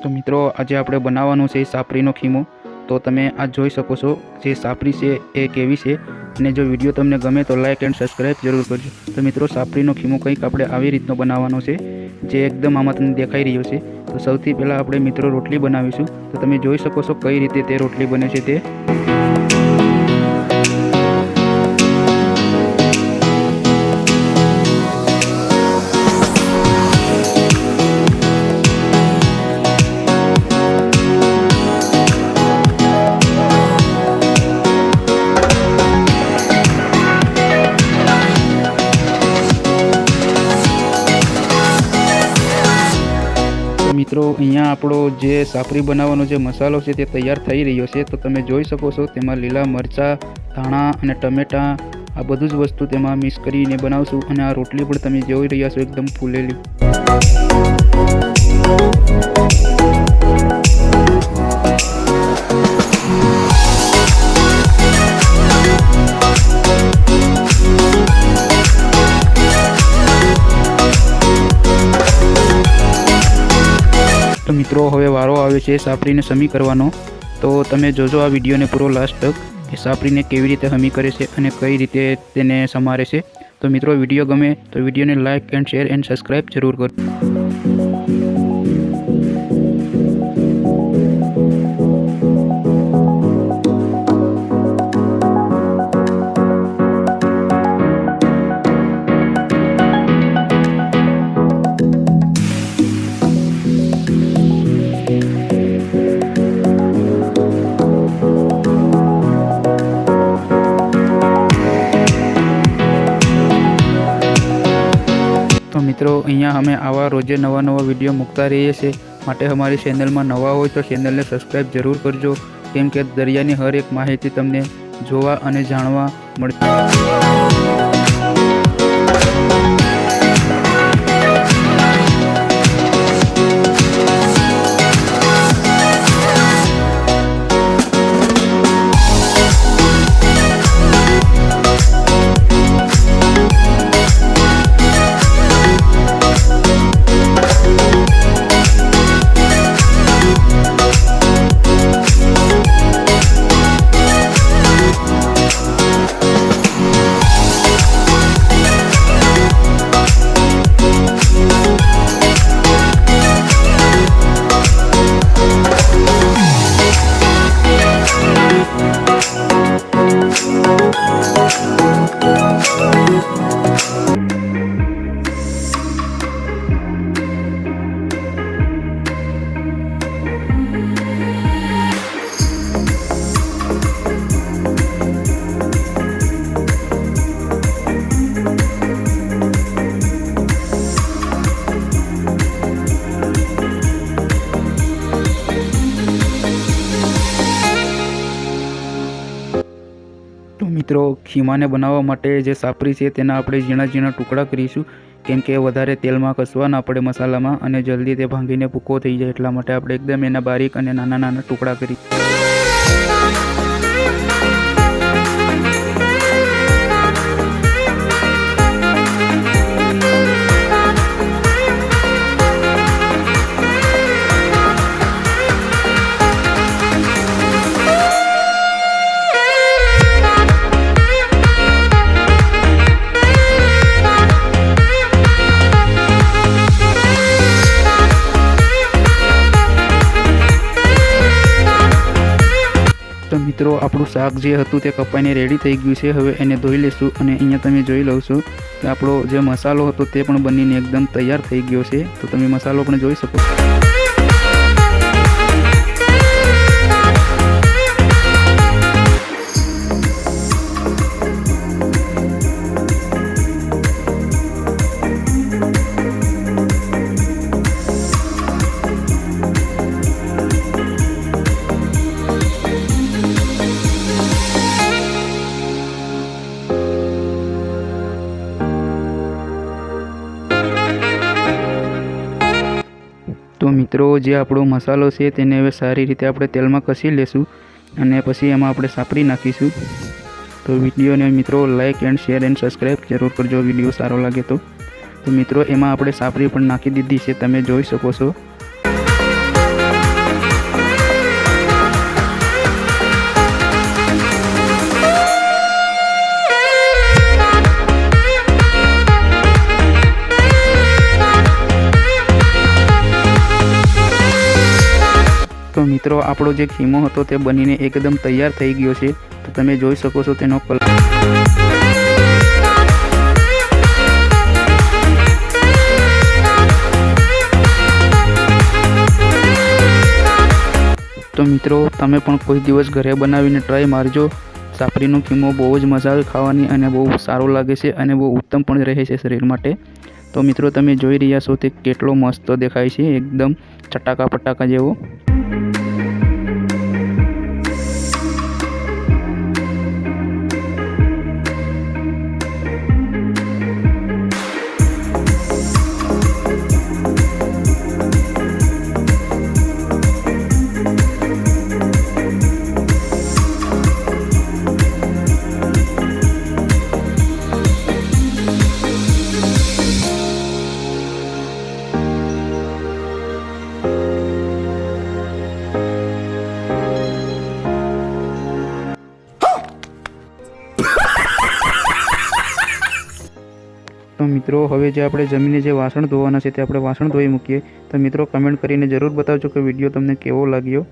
તો મિત્રો આજે આપણે બનાવવાનું છે સાપરીનો ખીમો। તો તમે આ જોઈ શકો છો જે સાપરી છે એ કેવી છે, અને જો વિડીયો તમને ગમે તો લાઇક એન્ડ સબસ્ક્રાઈબ જરૂર કરજો। તો મિત્રો સાપરીનો ખીમો કંઈક આપણે આવી રીતનો બનાવવાનો છે, જે એકદમ આમાં તમને દેખાઈ રહ્યો છે। તો સૌથી પહેલાં આપણે મિત્રો રોટલી બનાવીશું। તો તમે જોઈ શકો છો કઈ રીતે તે રોટલી બને છે તે। મિત્રો અહીંયા આપણો જે સાપરી બનાવવાનો જે મસાલો છે તે તૈયાર થઈ રહ્યો છે। તો તમે જોઈ શકો છો તેમાં લીલા મરચાં, ધાણા અને ટમેટાં આ બધું જ વસ્તુ તેમાં મિક્સ કરીને બનાવશું। અને આ રોટલી પણ તમે જોઈ રહ્યા છો એકદમ ફૂલેલી। તો મિત્રો હવે વારો આવે છે સાપરીને સમી કરવાનો। તો તમે જોજો આ વિડીયોને પૂરો લાસ્ટ તક કે સાપરીને કેવી રીતે હમી કરે છે અને કઈ રીતે તેને સમારે છે। તો મિત્રો વિડીયો ગમે તો વિડીયોને like and share and subscribe જરૂર કરો। तो मित्रों अहींया अमे आवा रोजे नवा नवा विडियो मूकता रहीए छीए, माटे अमारी चेनल में नवा होय तो चेनल ने सब्सक्राइब जरूर करजो, केम के दरियानी हर एक माहिती तमने जोवा अने जाणवा मळशे। मित्रों खीमाने बनावा माटे जे सापरी छे तेना आपणे झीणा झीणा टुकड़ा करीशुं, केम के वधारे तेल में कसवा ना पड़े मसाला में अने जल्दी ते भांगीने भूको थई जाय એટલા માટે આપણે એકદમ એના બારીક અને નાના નાના ટુકડા કરી। तो मित्रों आपणुं शाक जे हतुं ते कपाईने रेडी थई गयुं छे। हवे एने धोई लेशुं अने अहींया तमे जोई लो छो के आपणो जे मसालो हतो ते पण बनीने एकदम तैयार थई गयो छे। तो तमे मसालो पण जोई शको छो। तो मित्रों जे आपणो मसालो छे तेने हवे सारी रीते आपणे तेलमां कसी लेशुं अने पछी एमां आपणे सापरी नाखीशुं। तो विडियो ने मित्रों लाइक एंड शेर एंड सब्सक्राइब जरूर करजो विडियो सारो लागे तो। तो मित्रों एमां आपणे सापरी पण नाखी दीधी छे, तमे जोई शको छो। તો મિત્રો આપણો જે ખીમો હતો તે બનીને એકદમ તૈયાર થઈ ગયો છે. તો તમે જોઈ શકો છો તેનો કલર. તો મિત્રો તમે પણ કોઈ દિવસ ઘરે બનાવીને ટ્રાય મારજો. સાપરીનો ખીમો બહુ જ મજા આવે ખાવાની અને બહુ સારો લાગે છે અને બહુ ઉત્તમ પણ રહે છે શરીર માટે. તો મિત્રો તમે જોઈ રહ્યા છો તે કેટલો મસ્ત દેખાય છે, એકદમ ચટાકા પટાકા જેવો. તો મિત્રો હવે જે આપણે જમીને જે વાસણ ધોવાના છે તે આપણે વાસણ ધોઈ મૂકીએ. તો મિત્રો કમેન્ટ કરીને જરૂર બતાવજો કે વિડીયો તમને કેવો લાગ્યો.